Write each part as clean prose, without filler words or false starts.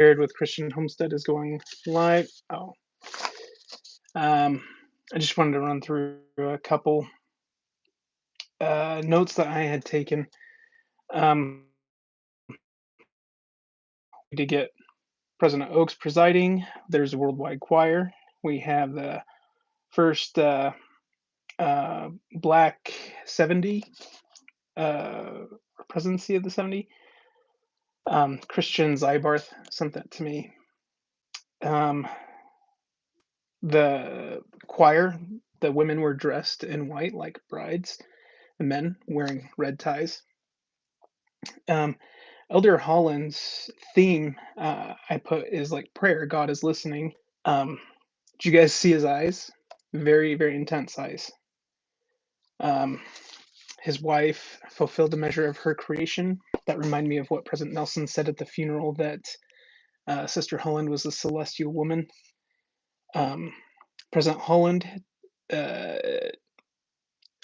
with Christian Homestead is going live. Um, I just wanted to run through a couple notes that I had taken. Um, to get President Oaks presiding, there's a worldwide choir. We have the first Black 70 uh, presidency of the 70. Christian Zybarth sent that to me. The choir, the women were dressed in white like brides, the men wearing red ties. Um, Elder Holland's theme I put is like prayer. God is listening. Did you guys see his eyes? Very, very intense eyes. Um, his wife fulfilled the measure of her creation. That reminded me of what President Nelson said at the funeral, that Sister Holland was a celestial woman. President Holland uh,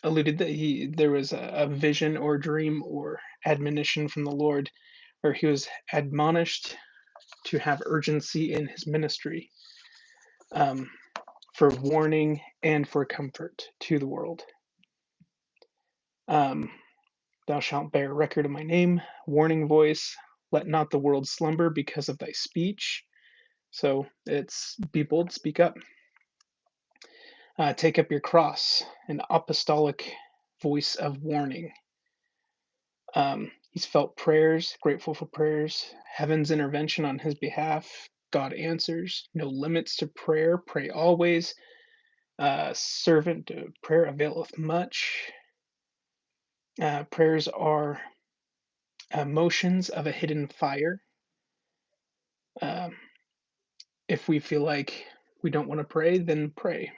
alluded that there was a vision or dream or admonition from the Lord where he was admonished to have urgency in his ministry, um, for warning and for comfort to the world. Um, Thou shalt bear record of my name, warning voice, let not the world slumber because of thy speech. So it's be bold, speak up. Take up your cross, an apostolic voice of warning. He's felt prayers, grateful for prayers, heaven's intervention on his behalf. God answers, no limits to prayer, pray always. Servant prayer availeth much. Prayers are motions of a hidden fire. Um, if we feel like we don't want to pray, then pray.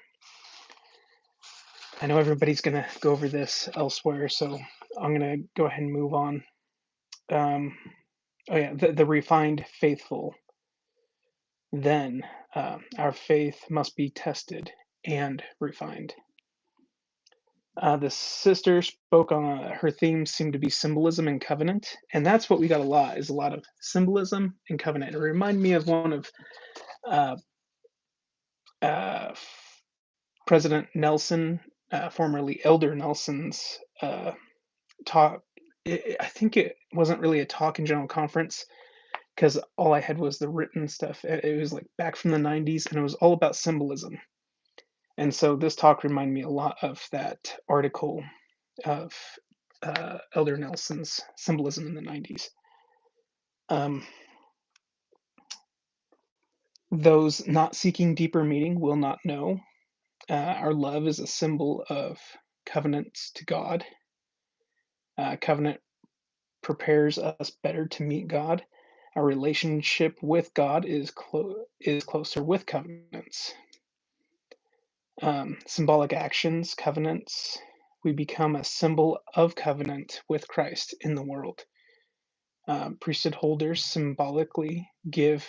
I know everybody's going to go over this elsewhere, so I'm going to go ahead and move on. The refined faithful. Then our faith must be tested and refined. The sister spoke on her theme seemed to be symbolism and covenant, and that's what we got is a lot of symbolism and covenant. It reminded me of one of uh, uh, President Nelson, formerly Elder Nelson's talk. I think it wasn't really a talk in general conference because all I had was the written stuff. It was like back from the 90s, and it was all about symbolism. And so this talk reminded me a lot of that article of Elder Nelson's symbolism in the 90s. Those not seeking deeper meaning will not know. Our love is a symbol of covenants to God. Covenant prepares us better to meet God. Our relationship with God is closer with covenants. Symbolic actions, covenants. We become a symbol of covenant with Christ in the world. Priesthood holders symbolically give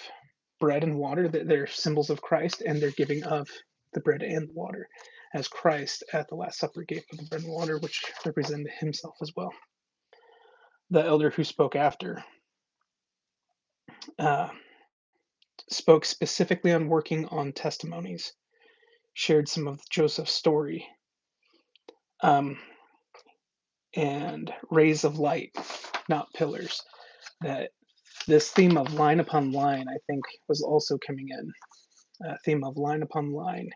bread and water. They're symbols of Christ, and they're giving of the bread and the water, as Christ at the Last Supper gave of the bread and water, which represented himself as well. The elder who spoke after uh, spoke specifically on working on testimonies, shared some of Joseph's story, um, and rays of light, not pillars. That this theme of line upon line, I think, was also coming in. Theme of line upon line.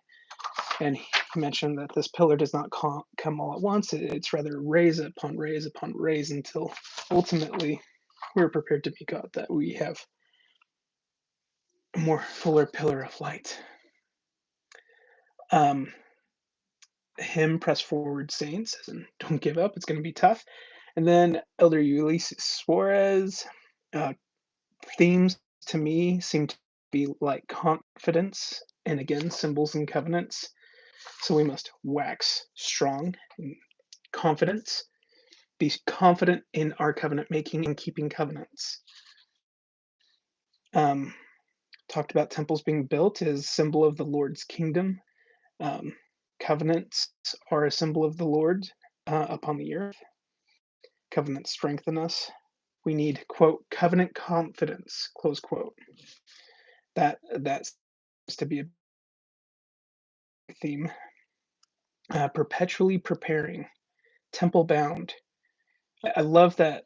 And he mentioned that this pillar does not come all at once. It's rather raise upon raise upon raise until ultimately we're prepared to be God, that we have a more fuller pillar of light. Him press forward, saints, and don't give up. It's going to be tough. And then Elder Ulysses Suarez, themes to me seem to be like confidence and again symbols and covenants. So we must wax strong in confidence, be confident in our covenant making and keeping covenants. Um, Talked about temples being built as symbol of the Lord's kingdom. Um, Covenants are a symbol of the Lord upon the earth. Covenants strengthen us. We need, quote, covenant confidence, close quote. That seems to be a theme. Perpetually preparing, temple bound. I love that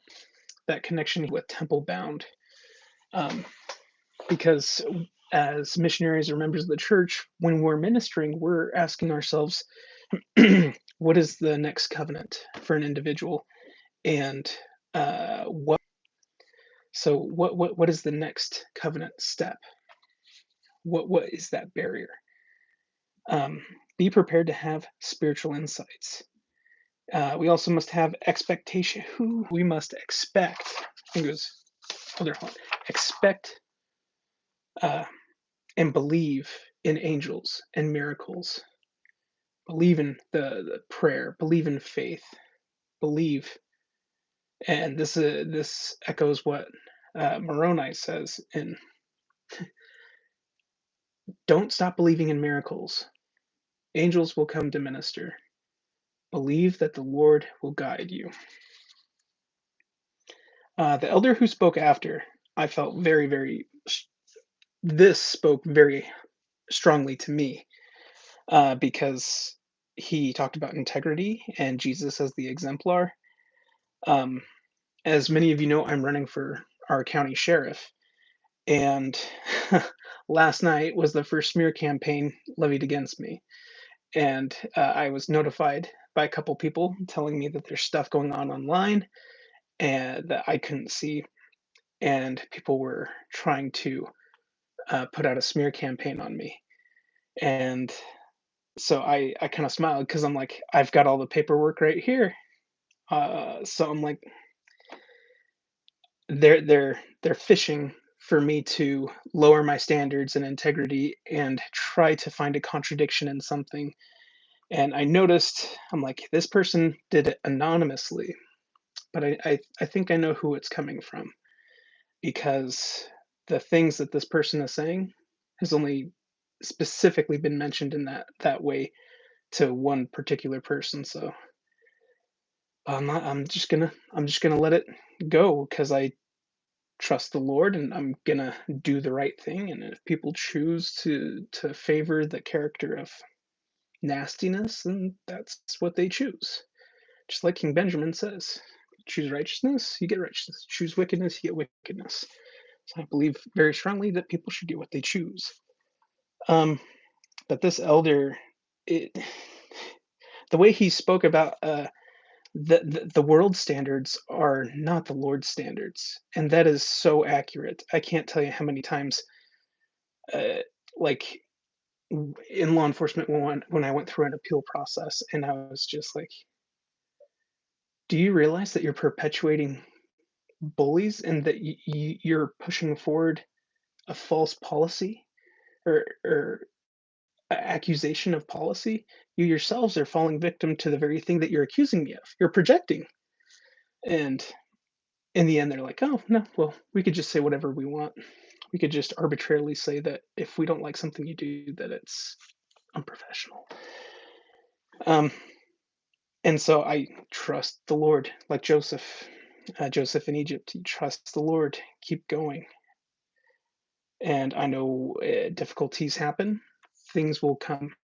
connection with temple bound, um, because as missionaries or members of the church, when we're ministering, we're asking ourselves, what is the next covenant for an individual, and what is the next covenant step? What is that barrier? Um, be prepared to have spiritual insights. We also must have expectation. Who we must expect. I think it was other one. Expect uh, and believe in angels and miracles. Believe in the prayer. Believe in faith. Believe, and this echoes what Moroni says in "Don't stop believing in miracles. Angels will come to minister. Believe that the Lord will guide you." The elder who spoke after, I felt this spoke very strongly to me, because he talked about integrity and Jesus as the exemplar. Um, as many of you know, I'm running for our county sheriff, and last night was the first smear campaign levied against me, and I was notified by a couple people telling me that there's stuff going on online and that I couldn't see, and people were trying to put out a smear campaign on me. And so I kind of smiled because I'm like, I've got all the paperwork right here. So I'm like, they're fishing for me to lower my standards and integrity and try to find a contradiction in something. And I noticed, I'm like, this person did it anonymously, but I think I know who it's coming from, because the things that this person is saying has only specifically been mentioned in that way to one particular person. So I'm just gonna let it go because I trust the Lord, and I'm gonna do the right thing. And if people choose to favor the character of nastiness, then that's what they choose. Just like King Benjamin says, choose righteousness, you get righteousness. Choose wickedness, you get wickedness. So I believe very strongly that people should get what they choose. Um, but this elder, it, the way he spoke about the world standards are not the Lord's standards, and that is so accurate. I can't tell you how many times, uh, like in law enforcement, when I went through an appeal process, and I was just like, "Do you realize that you're perpetuating bullies and that you're pushing forward a false policy or accusation of policy? You yourselves are falling victim to the very thing that you're accusing me of. You're projecting." And in the end, they're like, "Oh, no, well, we could just say whatever we want. We could just arbitrarily say that if we don't like something you do, that it's unprofessional." Um, and so I trust the Lord, like Joseph in Egypt. He trusts the Lord, keep going. And I know difficulties happen, things will come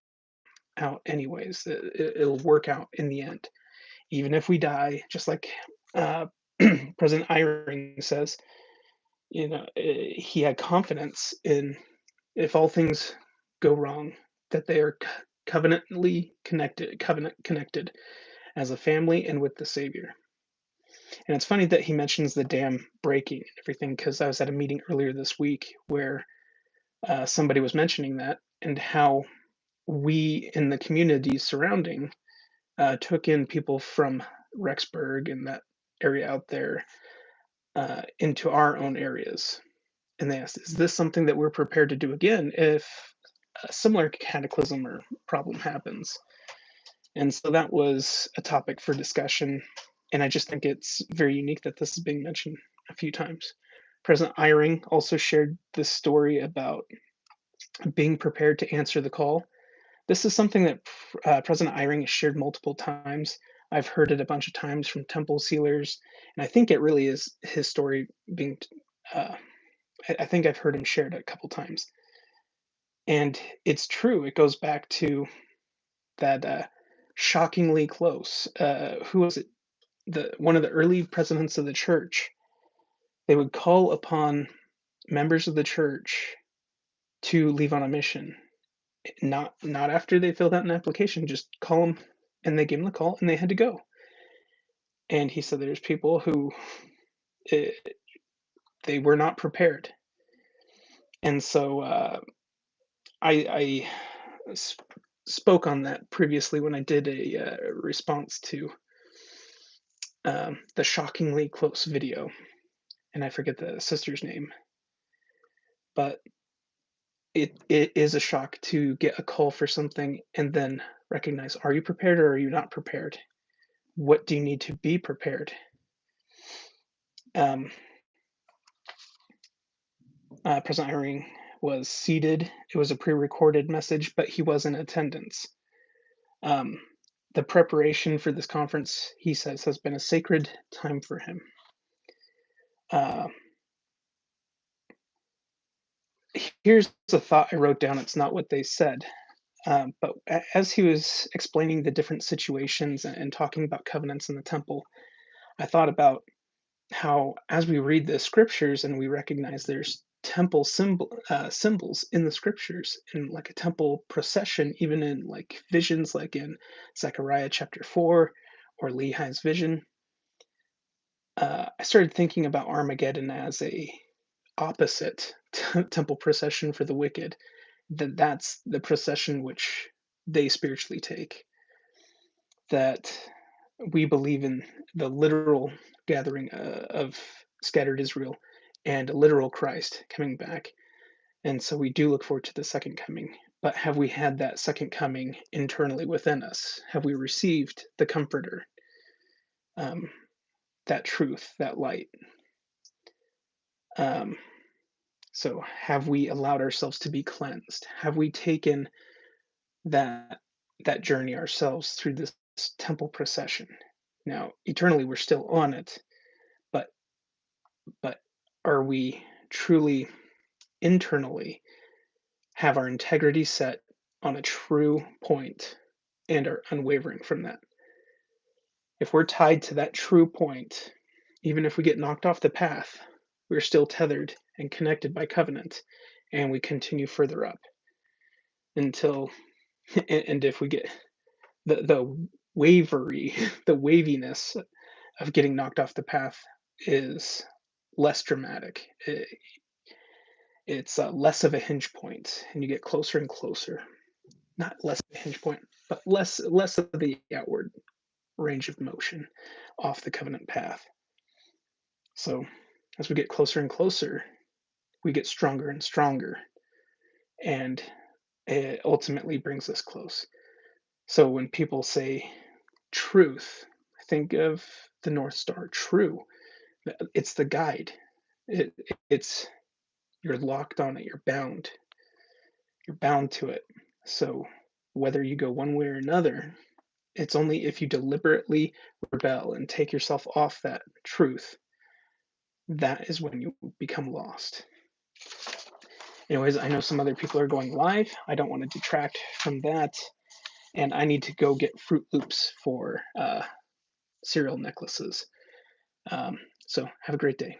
out anyways. It'll work out in the end, even if we die. Just like uh, President Eyring says, he had confidence in, if all things go wrong, that they are covenant connected as a family and with the Savior. And it's funny that he mentions the dam breaking and everything, because I was at a meeting earlier this week where somebody was mentioning that, and how we in the communities surrounding took in people from Rexburg and that area out there into our own areas. And they asked, is this something that we're prepared to do again if a similar cataclysm or problem happens? And so that was a topic for discussion. And I just think it's very unique that this is being mentioned a few times. President Eyring also shared this story about being prepared to answer the call. This is something that President Eyring has shared multiple times. I've heard it a bunch of times from temple sealers, and I think it really is his story being. Uh, I think I've heard him share it a couple times, and it's true. It goes back to that shockingly close. Who was it? The one of the early presidents of the church. They would call upon members of the church to leave on a mission. Not after they filled out an application, just call them, and they gave them the call, and they had to go. And he said there's people who eh, they were not prepared, and so I spoke on that previously when I did a response to the shockingly close video, and I forget the sister's name, but it is a shock to get a call for something and then recognize, are you prepared or are you not prepared? What do you need to be prepared? Um, President Eyring was seated. It was a pre-recorded message, but he was in attendance. Um, the preparation for this conference, he says, has been a sacred time for him. Uh, Here's a thought I wrote down. It's not what they said, but as he was explaining the different situations and talking about covenants in the temple, I thought about how, as we read the scriptures and we recognize there's symbols in the scriptures, in like a temple procession, even in like visions, like in Zechariah chapter 4 or Lehi's vision. I started thinking about Armageddon as a opposite temple procession for the wicked. That's the procession which they spiritually take. That we believe in the literal gathering of scattered Israel and a literal Christ coming back. And so we do look forward to the second coming. But have we had that second coming internally within us? Have we received the Comforter, um, that truth, that light? Um, so have we allowed ourselves to be cleansed? Have we taken that that journey ourselves through this temple procession? Now, eternally, we're still on it, but but are we truly internally have our integrity set on a true point and are unwavering from that? If we're tied to that true point, even if we get knocked off the path, we're still tethered and connected by covenant, and we continue further up until, and if we get the wavery, the waviness of getting knocked off the path is less dramatic. It's less of a hinge point, and you get closer and closer. Not less of a hinge point, but less of the outward range of motion off the covenant path. So as we get closer and closer, we get stronger and stronger, and it ultimately brings us close. So when people say truth, think of the North Star. True, it's the guide. It's you're locked on it. You're bound. You're bound to it. So whether you go one way or another, it's only if you deliberately rebel and take yourself off that truth, that is when you become lost. Anyways, I know some other people are going live. I don't want to detract from that. And I need to go get Fruit Loops for cereal necklaces. So have a great day.